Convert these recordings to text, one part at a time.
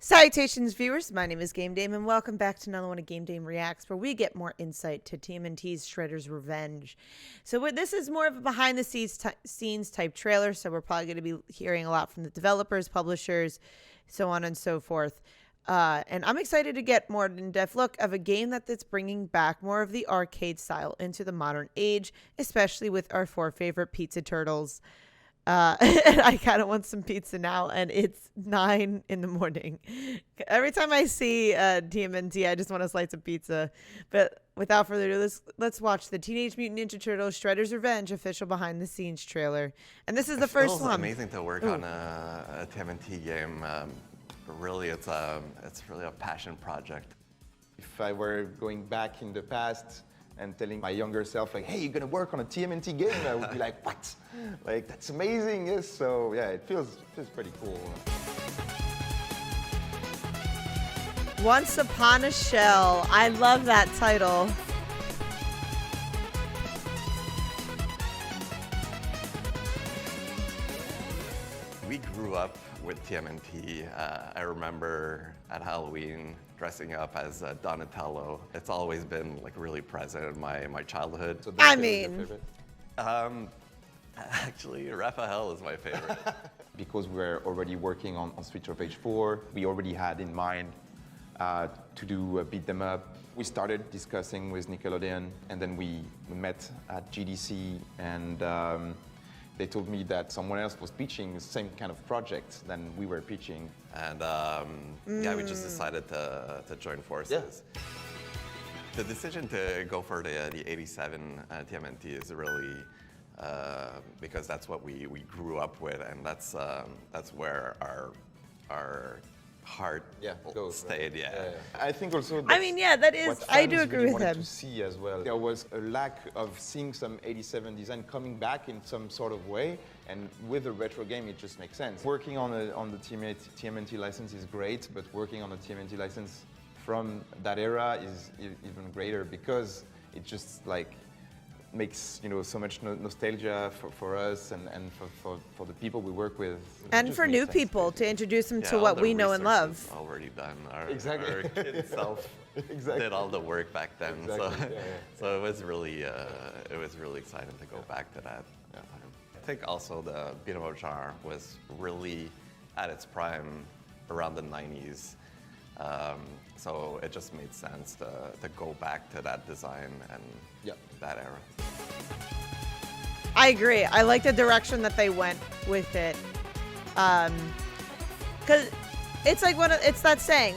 Salutations, viewers. My name is GameDame, and welcome back to another one of GameDame Reacts, where we get more insight to TMNT's Shredder's Revenge. So this is more of a behind-the-scenes type trailer, so we're probably going to be hearing a lot from the developers, publishers, so on and so forth. And I'm excited to get more in-depth look of a game that's bringing back more of the arcade style into the modern age, especially with our four favorite pizza turtles. And I kind of want some pizza now, and it's 9 in the morning. Every time I see TMNT, I just want a slice of pizza. But without further ado, let's watch the Teenage Mutant Ninja Turtles Shredder's Revenge official behind-the-scenes trailer. And this is the first one. It's amazing to work on a TMNT game. Really, it's really a passion project. If I were going back in the past and telling my younger self, like, hey, you're gonna work on a TMNT game, I would be like, what? Like, that's amazing, yes. So yeah, it feels pretty cool. Once Upon a Shell. I love that title. We grew up with TMNT. I remember at Halloween dressing up as Donatello. It's always been like really present in my childhood. So I Donatello is your mean- favorite? Actually, Raphael is my favorite. Because we're already working on Streets of Rage 4, we already had in mind to do a beat them up. We started discussing with Nickelodeon, and then we met at GDC, and they told me that someone else was pitching the same kind of project than we were pitching. And yeah, we just decided to join forces. Yeah. The decision to go for the 87 TMNT is really because that's what we grew up with, and that's where our heart goes, stayed. Right? Yeah. I think also. I mean, yeah, that is. What I do fans agree really with wanted him. to see as well. There was a lack of seeing some 87 design coming back in some sort of way, and with a retro game, it just makes sense. Working on the TMNT license is great, but working on a TMNT license from that era is even greater because it just like makes so much nostalgia for us and for the people we work with. And for new people to introduce them to all what the we know and research love. is already done. Exactly. Our kid self Exactly. did all the work back then. Exactly. So, Yeah. so it was really exciting to go back to that. I think also the beat 'em up genre was really at its prime around the 90s. So it just made sense to go back to that design and that era. I agree. I like the direction that they went with it. Because it's like it's that saying,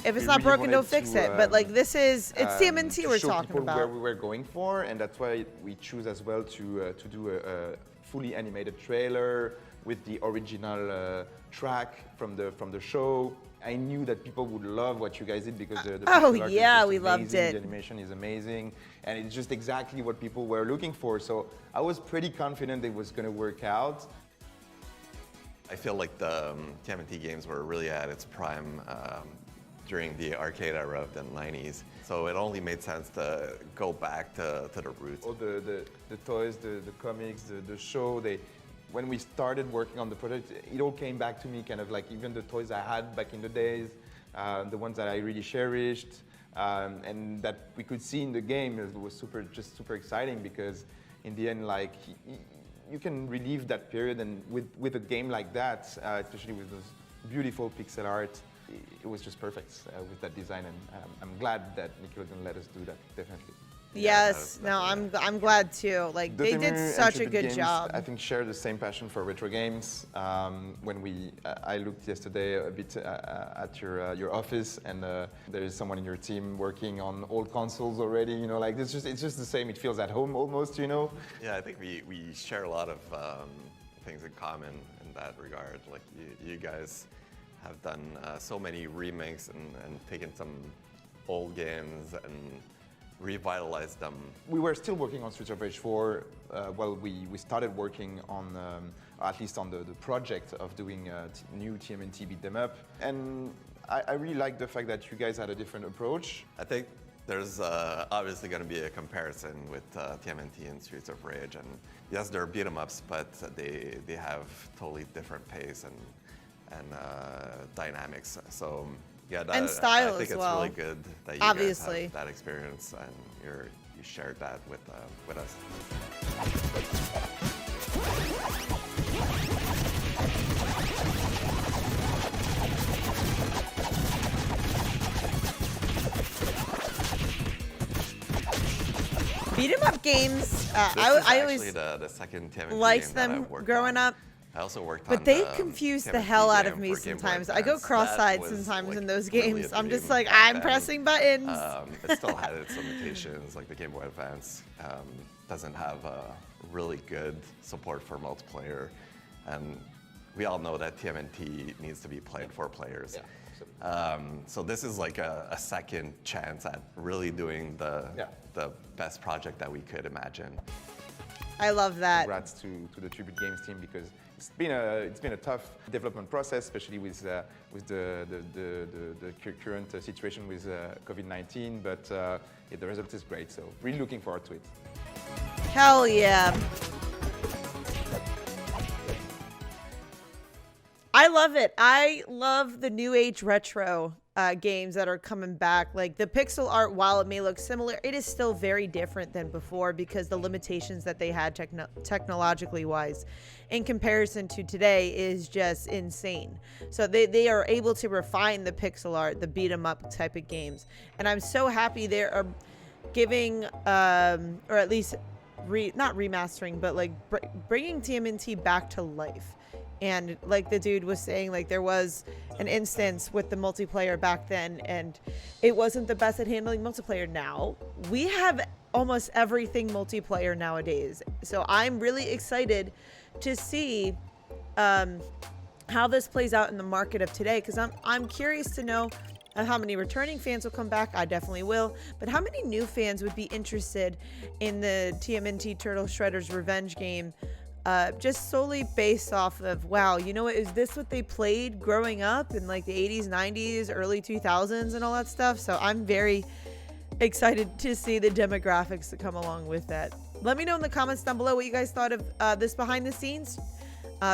if it's not really broken, don't wanted fix to, it. But like it's TMNT to we're show talking people about. where we were going for, and that's why we choose as well to do a fully animated trailer with the original track from the show. I knew that people would love what you guys did because the pixel art is just we loved amazing, it. The animation is amazing, and it's just exactly what people were looking for. So I was pretty confident it was going to work out. I feel like the TMNT games were really at its prime during the arcade era of the 90s. So it only made sense to go back to the roots. All the toys, the comics, the show, when we started working on the project, it all came back to me, kind of like even the toys I had back in the days, the ones that I really cherished, and that we could see in the game. It was just super exciting because in the end, like, you can relive that period, and with a game like that, especially with those beautiful pixel art, it was just perfect with that design, and I'm glad that Nickelodeon let us do that, definitely. Yes, no, I'm glad too. Like they Dotemu did and such a Tribute good Games, job. I think share the same passion for retro games. When I looked yesterday a bit at your office, and there is someone in your team working on old consoles already. Like it's just the same. It feels at home almost. Yeah, I think we share a lot of things in common in that regard. Like you guys have done so many remakes and taken some old games and revitalized them. We were still working on Streets of Rage 4 while we started working on, at least on the project of doing a new TMNT beat them up. And I really like the fact that you guys had a different approach. I think there's obviously going to be a comparison with TMNT and Streets of Rage, and yes, they're beat 'em ups, but they have totally different pace and and dynamics. So yeah, that, And style I think as it's well. really good that you Obviously. guys have that experience and you shared that with us. Beat 'em up games. This I is actually always the second TMNT liked game that them I've worked growing on. up. I also worked But on they the confuse the TMNT hell out of game me for Game Boy sometimes. I go Advance. cross-eyed That was, sometimes like, in those really games. a I'm just dream like, back I'm then. pressing buttons. It still had its limitations, like the Game Boy Advance doesn't have really good support for multiplayer, and we all know that TMNT needs to be played for players. Yeah, so this is like a second chance at really doing the best project that we could imagine. I love that. Congrats to the Tribute Games team, because it's been a tough development process, especially with the current situation with COVID-19. But yeah, the result is great, so really looking forward to it. Hell yeah. I love it. I love the new age retro games that are coming back. Like the pixel art, while it may look similar, it is still very different than before because the limitations that they had technologically wise in comparison to today is just insane. So they are able to refine the pixel art, the beat 'em up type of games. And I'm so happy they are giving, or at least not remastering, but like bringing TMNT back to life. And like the dude was saying, like there was an instance with the multiplayer back then and it wasn't the best at handling multiplayer. Now we have almost everything multiplayer nowadays. So I'm really excited to see how this plays out in the market of today, because I'm curious to know how many returning fans will come back. I definitely will. But how many new fans would be interested in the TMNT Turtle Shredder's Revenge game? Just solely based off of, wow, you know what, is this what they played growing up in like the 80s, 90s, early 2000s and all that stuff? So I'm very excited to see the demographics that come along with that. Let me know in the comments down below what you guys thought of this behind the scenes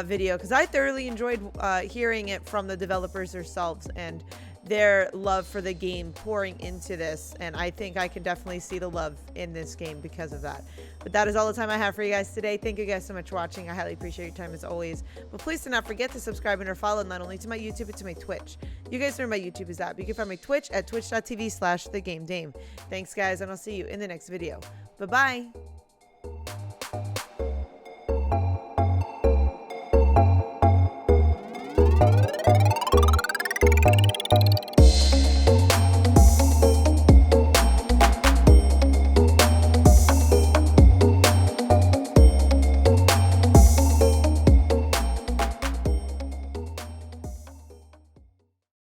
video, because I thoroughly enjoyed hearing it from the developers themselves and their love for the game pouring into this, and I think I can definitely see the love in this game because of that. But that is all the time I have for you guys today. Thank you guys so much for watching. I highly appreciate your time as always. But please do not forget to subscribe and or follow not only to my YouTube but to my Twitch. You guys know where my YouTube is at. You can find my Twitch at twitch.tv/thegamedame. Thanks guys, and I'll see you in the next video. Bye-bye.